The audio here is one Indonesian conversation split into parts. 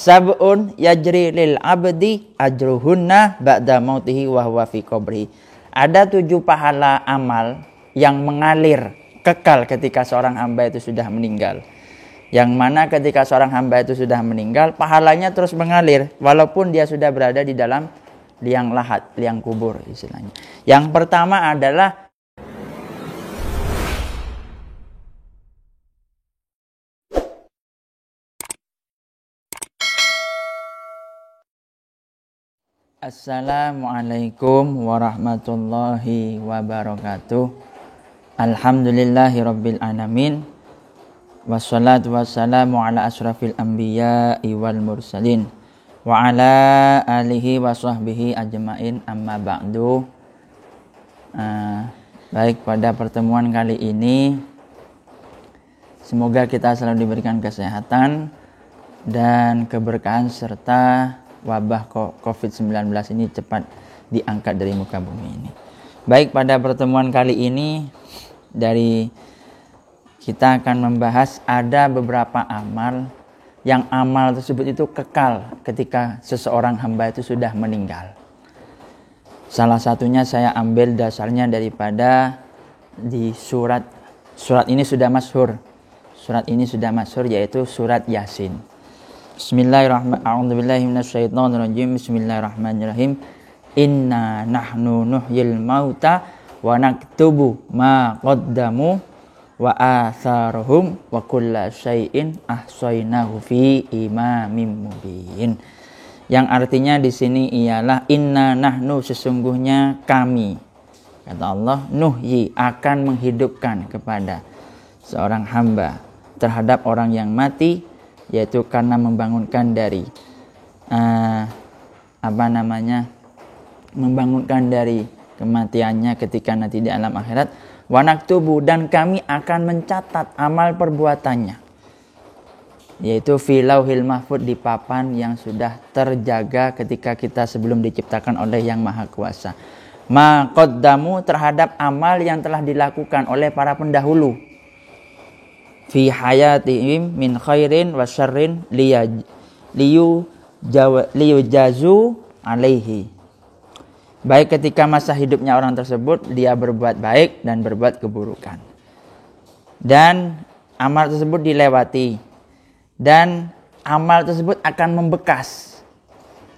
sab'un yajri lil abdi ajruhunna ba'da mautihi wa huwa fi qabri. Ada 7 pahala amal yang mengalir kekal ketika seorang hamba itu sudah meninggal. Yang mana ketika seorang hamba itu sudah meninggal, pahalanya terus mengalir walaupun dia sudah berada di dalam liang lahat, liang kubur istilahnya. Yang pertama adalah Assalamualaikum warahmatullahi wabarakatuh. Alhamdulillahirabbil alamin. Wassalatu wassalamu ala asrafil anbiya'i wal mursalin wa ala alihi wa sahbihi ajmain, amma ba'du. Baik, pada pertemuan kali ini semoga kita selalu diberikan kesehatan dan keberkahan serta wabah COVID-19 ini cepat diangkat dari muka bumi ini. Baik, pada pertemuan kali ini kita akan membahas ada beberapa amal yang amal tersebut itu kekal ketika seseorang hamba itu sudah meninggal. Salah satunya saya ambil dasarnya daripada di surat ini sudah masyhur. Surat ini sudah masyhur, yaitu surat Yasin. Bismillahirrahmanirrahim. Bismillahirrahmanirrahim. Inna nahnu nuhyil mauta wa naktubu ma qaddamu wa atharuhum wa kulla syai'in ahsaynahu fi imamin mubin. Yang artinya di sini ialah inna nahnu, sesungguhnya kami, kata Allah, nuhyi, akan menghidupkan kepada seorang hamba terhadap orang yang mati, yaitu karena membangunkan dari membangunkan dari kematiannya ketika nanti di alam akhirat. Wa naktubu, dan kami akan mencatat amal perbuatannya, yaitu fi lauhil mahfud, di papan yang sudah terjaga ketika kita sebelum diciptakan oleh Yang Maha Kuasa. Ma qaddamu, terhadap amal yang telah dilakukan oleh para pendahulu, fi hayatihim min khairin wa syarrin liyujazu alaihi. Baik ketika masa hidupnya orang tersebut dia berbuat baik dan berbuat keburukan, dan amal tersebut dilewati, dan amal tersebut akan membekas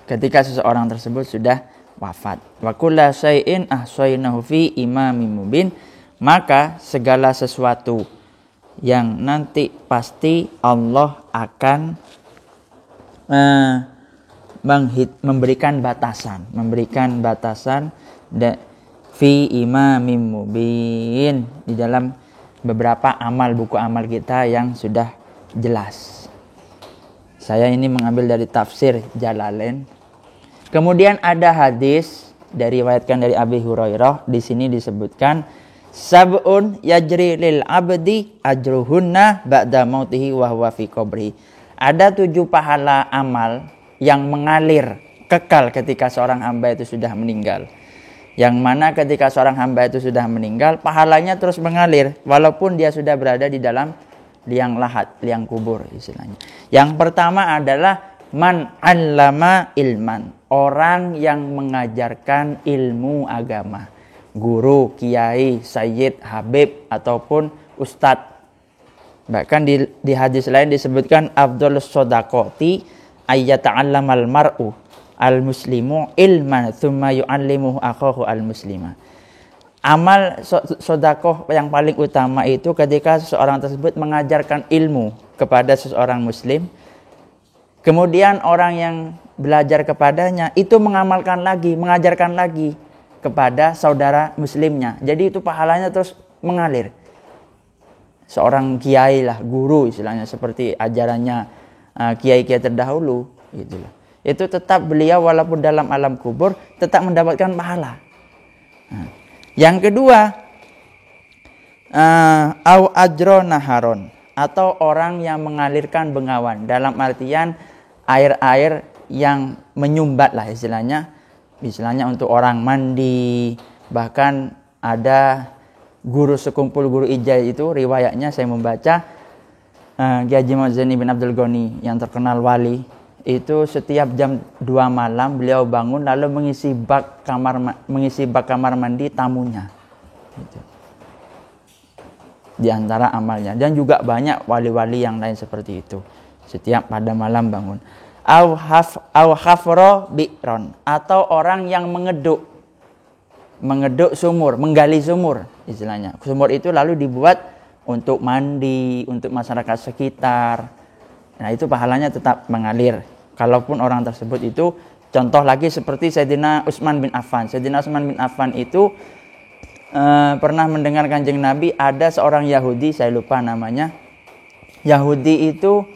ketika seseorang tersebut sudah wafat. Wa kulla syai'in ahsaynahu fi imamin mubin, maka segala sesuatu yang nanti pasti Allah akan memberikan batasan fi imamim mubin, di dalam beberapa buku amal kita yang sudah jelas. Saya ini mengambil dari tafsir Jalalain. Kemudian ada hadis diriwayatkan dari Abi Hurairah, di sini disebutkan sab'un yajri lil abdi ajruhunna ba'da mautihi wa huwa fi qabri. Ada 7 pahala amal yang mengalir kekal ketika seorang hamba itu sudah meninggal. Yang mana ketika seorang hamba itu sudah meninggal, pahalanya terus mengalir walaupun dia sudah berada di dalam liang lahat, liang kubur istilahnya. Yang pertama adalah man 'allama ilman, orang yang mengajarkan ilmu agama. Guru, kiai, sayyid, habib ataupun ustadz. Bahkan di hadis lain disebutkan afdhalus shadaqati ayyata'allamal mar'u al-muslimu ilman thumma yu'allimuhu akhahu al-muslima. Amal sedekah yang paling utama itu ketika seseorang tersebut mengajarkan ilmu kepada seseorang muslim, kemudian orang yang belajar kepadanya itu mengajarkan lagi kepada saudara muslimnya. Jadi itu pahalanya terus mengalir. Seorang kiai lah, guru istilahnya, seperti ajarannya kiai-kiai terdahulu, itulah. Itu tetap beliau walaupun dalam alam kubur tetap mendapatkan pahala. Yang kedua, au ajro naharon, atau orang yang mengalirkan bengawan, dalam artian air-air yang menyumbat lah istilahnya untuk orang mandi. Bahkan ada guru sekumpul guru ijazah itu, riwayatnya saya membaca Kiai Haji Muhammad Zaini bin Abdul Ghani yang terkenal wali itu setiap jam 2 malam beliau bangun lalu mengisi bak kamar mandi tamunya. Gitu. Di antara amalnya, dan juga banyak wali-wali yang lain seperti itu. Setiap pada malam bangun. Au hafro bi'ron, atau orang yang mengeduk sumur, menggali sumur istilahnya. Sumur itu lalu dibuat untuk mandi, untuk masyarakat sekitar. Nah, itu pahalanya tetap mengalir. Kalaupun orang tersebut itu, contoh lagi seperti Sayyidina Utsman bin Affan. Sayyidina Utsman bin Affan itu pernah mendengar Kanjeng Nabi ada seorang Yahudi, saya lupa namanya. Yahudi itu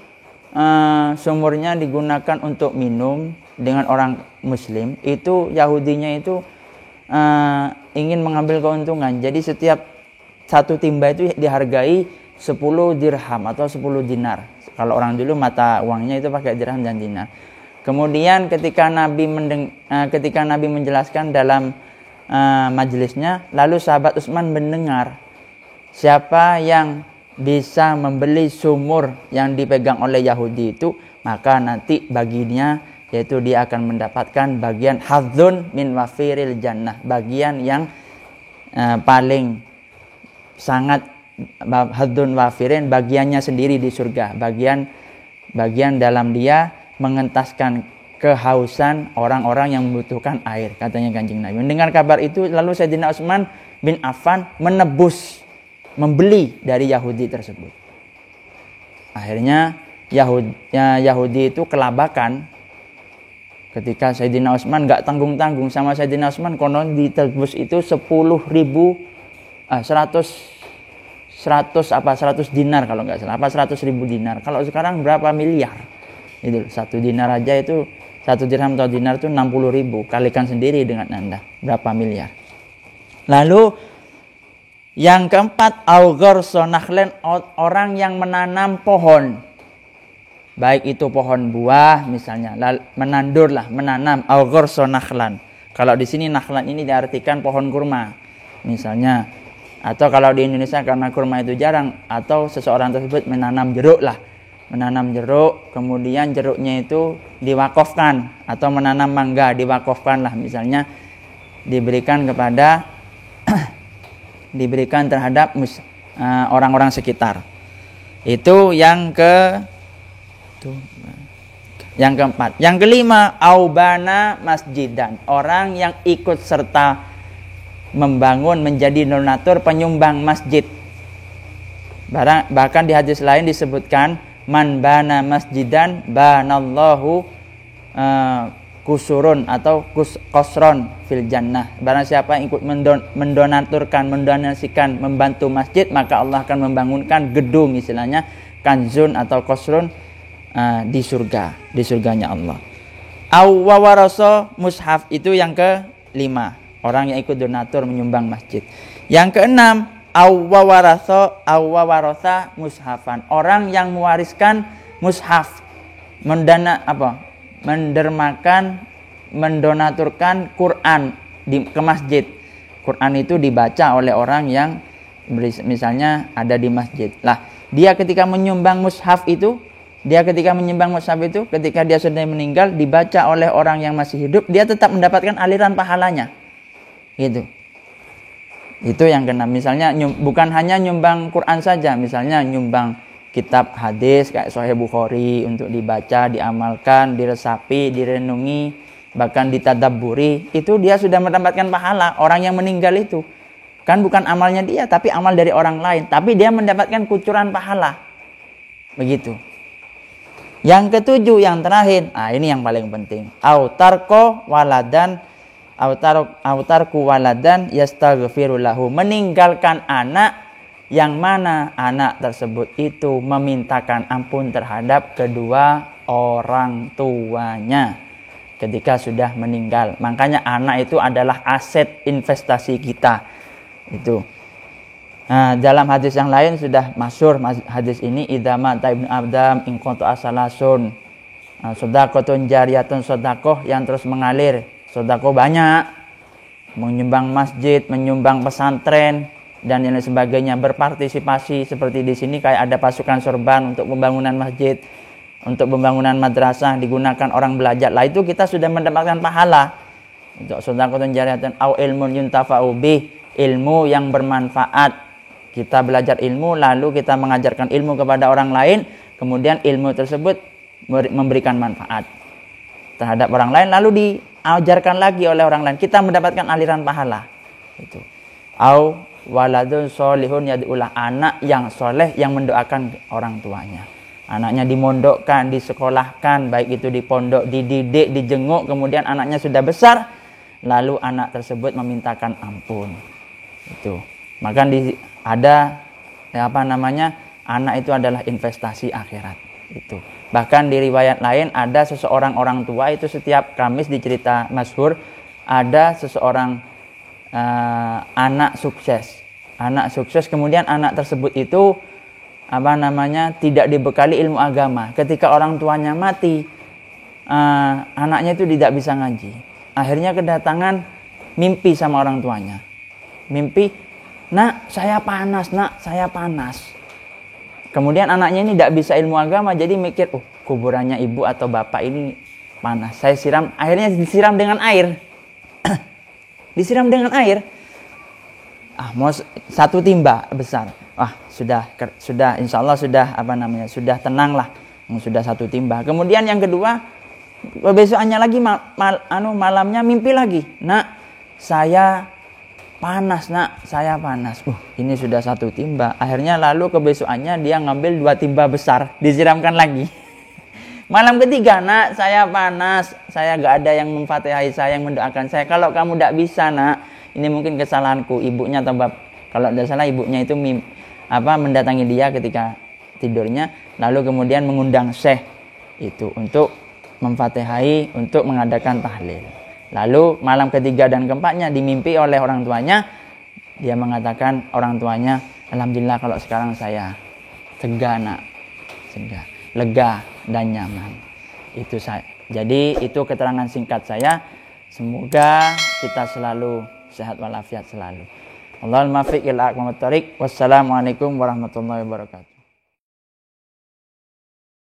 sumurnya digunakan untuk minum dengan orang Muslim. Itu Yahudinya itu ingin mengambil keuntungan. Jadi setiap satu timba itu dihargai 10 dirham atau 10 dinar. Kalau orang dulu mata uangnya itu pakai dirham dan dinar. Kemudian ketika Nabi menjelaskan dalam majelisnya, lalu sahabat Utsman mendengar siapa yang bisa membeli sumur yang dipegang oleh Yahudi itu, maka nanti baginya yaitu dia akan mendapatkan bagian hadzun min wafiril jannah, bagian yang paling sangat hadzun wafirin, bagiannya sendiri di surga, bagian dalam dia mengentaskan kehausan orang-orang yang membutuhkan air, katanya Kanjeng Nabi. Mendengar kabar itu, lalu Sayyidina Utsman bin Affan membeli dari Yahudi tersebut. Akhirnya Yahudi itu kelabakan. Ketika Sayyidina Utsman gak tanggung-tanggung sama Sayyidina Utsman, konon ditebus itu 100 dinar kalau nggak salah, 100.000 dinar. Kalau sekarang berapa miliar? Itu 1 dinar aja itu, 1 dirham atau dinar itu 60.000. Kalikan sendiri dengan Anda, berapa miliar. Lalu yang keempat, aughar sonaklen, orang yang menanam pohon. Baik itu pohon buah misalnya, menanam aughar sonakhlan. Kalau di sini nakhlan ini diartikan pohon kurma misalnya. Atau kalau di Indonesia karena kurma itu jarang, atau seseorang tersebut menanam jeruk, kemudian jeruknya itu diwakafkan, atau menanam mangga diwakafkan misalnya, diberikan terhadap orang-orang sekitar. Itu yang keempat. Yang kelima, aubana masjidan, orang yang ikut serta membangun, menjadi donatur, penyumbang masjid. Bahkan di hadis lain disebutkan, man bana masjidan banallahu kusurun atau kosron fil jannah. Barang siapa yang ikut mendonasikan, membantu masjid, maka Allah akan membangunkan gedung, istilahnya kanzun atau kosrun di surganya Allah. Awwawarasa mushaf, itu yang kelima. Orang yang ikut donatur menyumbang masjid. Yang keenam, awwawarasa mushafan, orang yang mewariskan mushaf, mendonaturkan Quran ke masjid. Quran itu dibaca oleh orang yang misalnya ada di masjid. Dia ketika menyumbang mushaf itu, ketika dia sudah meninggal, dibaca oleh orang yang masih hidup, dia tetap mendapatkan aliran pahalanya. Itu yang keenam. Misalnya bukan hanya nyumbang Quran saja, misalnya nyumbang kitab hadis kayak Sahih Bukhari untuk dibaca, diamalkan, diresapi, direnungi, bahkan ditadabburi, itu dia sudah mendapatkan pahala. Orang yang meninggal itu kan bukan amalnya dia, tapi amal dari orang lain, tapi dia mendapatkan kucuran pahala. Begitu. Yang ketujuh, yang terakhir, ini yang paling penting, autarku waladan yastaghfiru lahu, meninggalkan anak yang mana anak tersebut itu memintakan ampun terhadap kedua orang tuanya ketika sudah meninggal. Makanya anak itu adalah aset investasi kita. Itu. Dalam hadis yang lain sudah masyhur hadis ini, idza mata ibnu adam in qata asalasun, sedekahun jariyatun, sedekah yang terus mengalir. Sedekah banyak, menyumbang masjid, menyumbang pesantren dan lain sebagainya, berpartisipasi seperti di sini kayak ada pasukan sorban untuk pembangunan masjid. untuk pembangunan madrasah digunakan orang belajar, lah itu kita sudah mendapatkan pahala. Untuk sedekahun jariyatun au ilmun yuntafa'u bih, ilmu yang bermanfaat. Kita belajar ilmu lalu kita mengajarkan ilmu kepada orang lain, kemudian ilmu tersebut memberikan manfaat terhadap orang lain lalu diajarkan lagi oleh orang lain, kita mendapatkan aliran pahala. Itu. Au waladun solihun yad'ulah, anak yang soleh yang mendoakan orang tuanya. Anaknya dimondokkan, disekolahkan, baik itu di pondok, dididik, dijenguk, kemudian anaknya sudah besar, lalu anak tersebut memintakan ampun. Itu. Maka ada anak itu adalah investasi akhirat. Itu. Bahkan di riwayat lain ada seseorang orang tua itu setiap Kamis di cerita masyhur ada seseorang anak sukses, kemudian anak tersebut itu tidak dibekali ilmu agama. Ketika orang tuanya mati, anaknya itu tidak bisa ngaji. Akhirnya kedatangan mimpi sama orang tuanya. Mimpi, nak saya panas. Kemudian anaknya ini tidak bisa ilmu agama, jadi mikir, kuburannya ibu atau bapak ini panas. Saya siram, akhirnya disiram dengan air. Disiram dengan air. Mau 1 timba besar. Sudah insya Allah sudah tenang lah. Sudah 1 timba. Kemudian yang kedua, besokannya lagi malamnya mimpi lagi. Nak, saya panas. Ini sudah 1 timba. Akhirnya lalu kebesokannya dia ngambil 2 timba besar, disiramkan lagi. Malam ketiga, nak, saya panas. Saya gak ada yang memfatihai saya, yang mendoakan saya. Kalau kamu tidak bisa, nak, ini mungkin kesalahanku. Ibunya atau kalau tidak salah ibunya itu mendatangi dia ketika tidurnya, lalu kemudian mengundang syekh itu untuk memfatihai, untuk mengadakan tahlil. Lalu malam ketiga dan keempatnya dimimpi oleh orang tuanya. Dia mengatakan orang tuanya, alhamdulillah kalau sekarang saya lega dan nyaman. Itu saya. Jadi itu keterangan singkat saya. Semoga kita selalu sehat walafiat selalu. Allahumma fiq ila aqwamit thoriq. Wassalamualaikum warahmatullahi wabarakatuh.